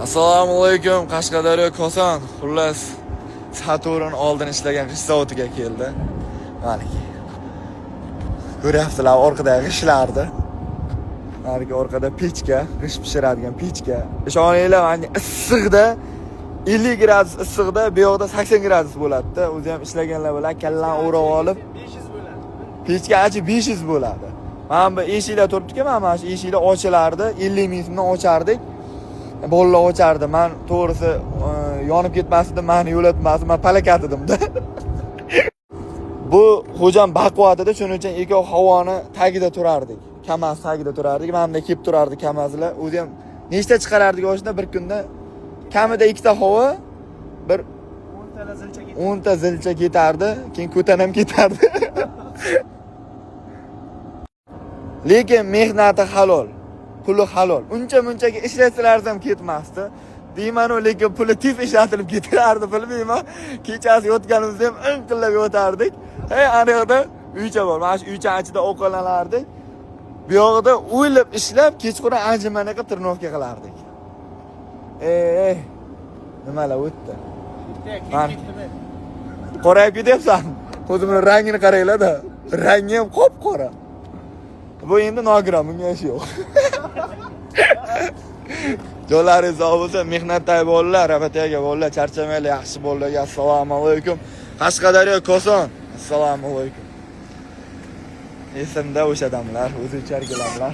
Assalomu alaykum, Qashqadaryo Koson. Xullas, Saturn oldin ishlagan g'ish zavodiga keldi. Mana ko'ryapsizlar, orqadagi g'ishlarni. Mana orqada pechka, g'ish pishiradigan pechka. Ishoninglar, mana issiqda 50 gradus issiqda, bu yoqda 80 gradus bo'ladi-da. O'zi ham ishlaganlar bilan kallan o'rab olib 500 bo'ladi. Pechka achi 500 bo'ladi. Mana bu eshiklar turibdi-ku, mana shu eshiklar ochilardi, 50 ming so'mdan ochardik. Bolalar ochardi. Men to'g'risi yonib ketmasdim, meni yo'latmasdim, men palakat edim-da. Bu xo'jam baquvvat edi, shuning uchun ikki havoni tagida turardik. Kamaz tagida turardik. Mana bunda kelib turardi kamazlar. O'zi ham nechta chiqarardik o'shda bir kunda? Kamida ikkita havo, bir 10 ta zilcha ketardi, keyin ko'tan ham ketardi. Lekin mehnati halol. Puli halol. Uncha-munchaga ishlasalar ham ketmasdi. Deyman, lekin puli tez ishlatilib ketardi, bilmayman. Kechasi yotganimizda ham inqillab yotardik. Ana yoqda uycha bor. Mana shu uycha ichida ovqatlanardik. Bu yoqda o'ylab ishlab, kechqurun anjumanga qilib tirnovka qilardik. Nimalar o'tdi? Qorayib ketyapsan. O'zimning rangini qaranglar-da. Rangi ham qop-qora. Bu endi nogiron, bunga ish yo'q. Jo'laringiz sog' bo'lsin, mehnatdagi bolalar, rabataga bolalar, charchamanglar, yaxshi bolalarga assalomu alaykum. Qashqadaryo Koson. Assalomu alaykum. Esimda o'sha damlar, o'zi ichargilarlar.